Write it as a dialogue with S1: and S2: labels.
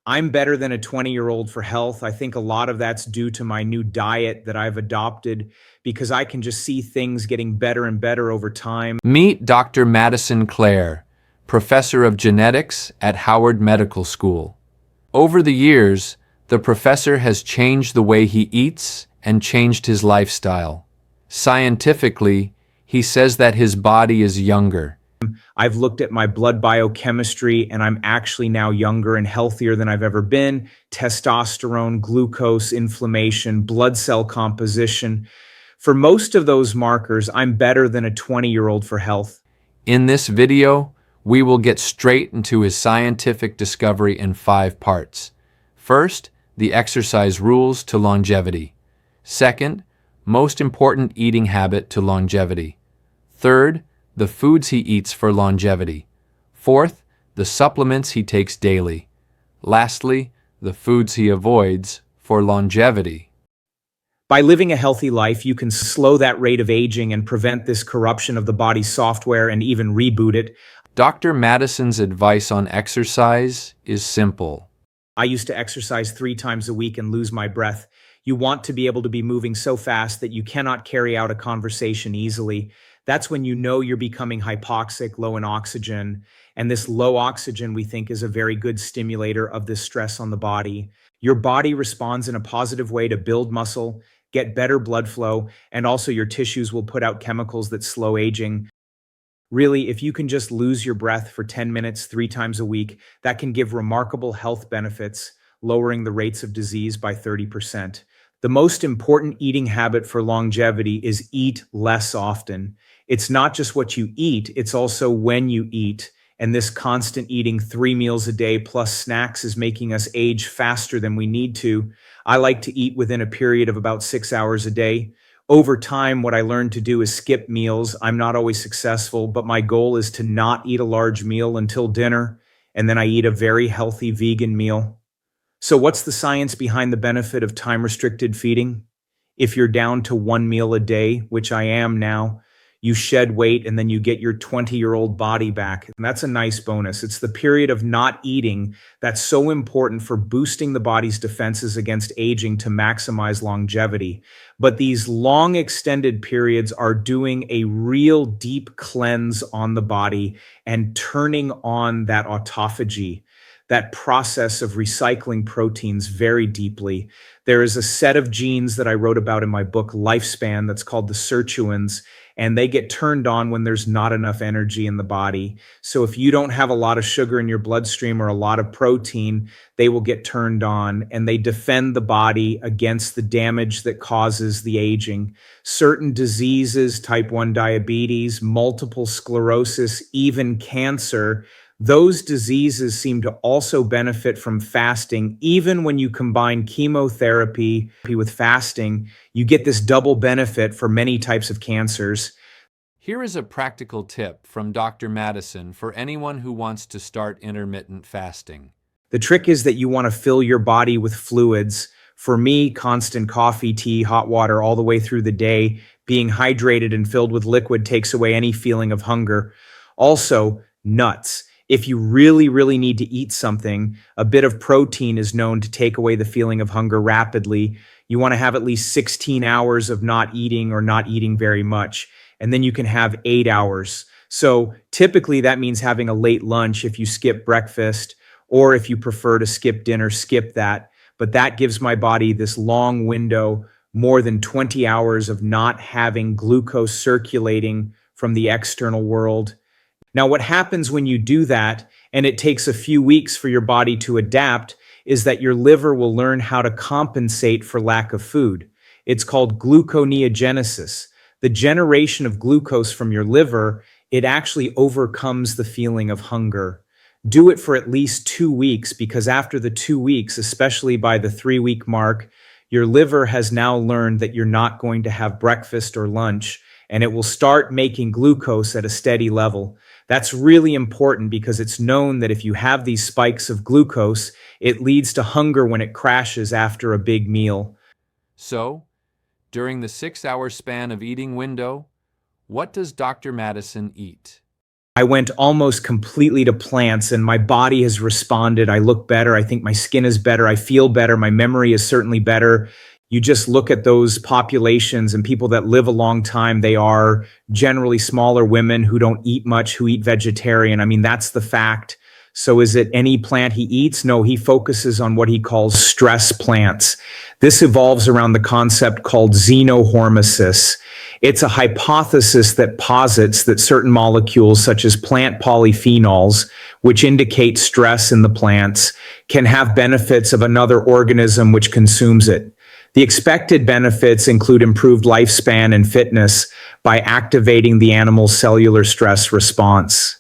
S1: I'm better than a 20-year-old for health. I think a lot of that's due to my new diet that I've adopted because I can just see things getting better and better over time.
S2: Meet Dr. Madison Clare, professor of genetics at Howard Medical School. Over the years, the professor has changed the way he eats and changed his lifestyle. Scientifically, he says that his body is younger.
S1: I've looked at my blood biochemistry and I'm actually now younger and healthier than I've ever been. Testosterone, glucose, inflammation, blood cell composition. For most of those markers, I'm better than a 20-year-old for health.
S2: In this video, we will get straight into his scientific discovery in 5 parts. First, the exercise rules to longevity. Second, most important eating habit to longevity. Third, the foods he eats for longevity. Fourth, the supplements he takes daily. Lastly, the foods he avoids for longevity.
S1: By living a healthy life, you can slow that rate of aging and prevent this corruption of the body's software and even reboot it.
S2: Dr. Madison's advice on exercise is simple.
S1: I used to exercise 3 times a week and lose my breath. You want to be able to be moving so fast that you cannot carry out a conversation easily. That's when you know you're becoming hypoxic, low in oxygen. And this low oxygen, we think, is a very good stimulator of this stress on the body. Your body responds in a positive way to build muscle, get better blood flow, and also your tissues will put out chemicals that slow aging. Really, if you can just lose your breath for 10 minutes 3 times a week, that can give remarkable health benefits, lowering the rates of disease by 30%. The most important eating habit for longevity is eat less often. It's not just what you eat, it's also when you eat. And this constant eating 3 meals a day plus snacks is making us age faster than we need to. I like to eat within a period of about 6 hours a day. Over time, what I learned to do is skip meals. I'm not always successful, but my goal is to not eat a large meal until dinner, and then I eat a very healthy vegan meal. So what's the science behind the benefit of time-restricted feeding? If you're down to 1 meal a day, which I am now, you shed weight and then you get your 20-year-old body back. And that's a nice bonus. It's the period of not eating that's so important for boosting the body's defenses against aging to maximize longevity. But these long extended periods are doing a real deep cleanse on the body and turning on that autophagy, that process of recycling proteins very deeply. There is a set of genes that I wrote about in my book, Lifespan, that's called the sirtuins, and they get turned on when there's not enough energy in the body. So if you don't have a lot of sugar in your bloodstream or a lot of protein, they will get turned on, and they defend the body against the damage that causes the aging. Certain diseases, type 1 diabetes, multiple sclerosis, even cancer, those diseases seem to also benefit from fasting. Even when you combine chemotherapy with fasting, you get this double benefit for many types of cancers.
S2: Here is a practical tip from Dr. Madison for anyone who wants to start intermittent fasting.
S1: The trick is that you want to fill your body with fluids. For me, constant coffee, tea, hot water all the way through the day. Being hydrated and filled with liquid takes away any feeling of hunger. Also, nuts. If you really, really need to eat something, a bit of protein is known to take away the feeling of hunger rapidly. You want to have at least 16 hours of not eating or not eating very much, and then you can have 8 hours. So typically that means having a late lunch if you skip breakfast, or if you prefer to skip dinner, skip that. But that gives my body this long window, more than 20 hours of not having glucose circulating from the external world. Now, what happens when you do that, and it takes a few weeks for your body to adapt, is that your liver will learn how to compensate for lack of food. It's called gluconeogenesis. The generation of glucose from your liver, it actually overcomes the feeling of hunger. Do it for at least 2 weeks, because after the 2 weeks, especially by the 3-week mark, your liver has now learned that you're not going to have breakfast or lunch, and it will start making glucose at a steady level. That's really important because it's known that if you have these spikes of glucose, it leads to hunger when it crashes after a big meal.
S2: So, during the 6-hour span of eating window, what does Dr. Madison eat?
S1: I went almost completely to plants and my body has responded. I look better. I think my skin is better. I feel better. My memory is certainly better. You just look at those populations and people that live a long time, they are generally smaller women who don't eat much, who eat vegetarian. I mean, that's the fact. So is it any plant he eats? No, he focuses on what he calls stress plants. This evolves around the concept called xenohormesis. It's a hypothesis that posits that certain molecules, such as plant polyphenols, which indicate stress in the plants, can have benefits of another organism which consumes it. The expected benefits include improved lifespan and fitness by activating the animal's cellular stress response.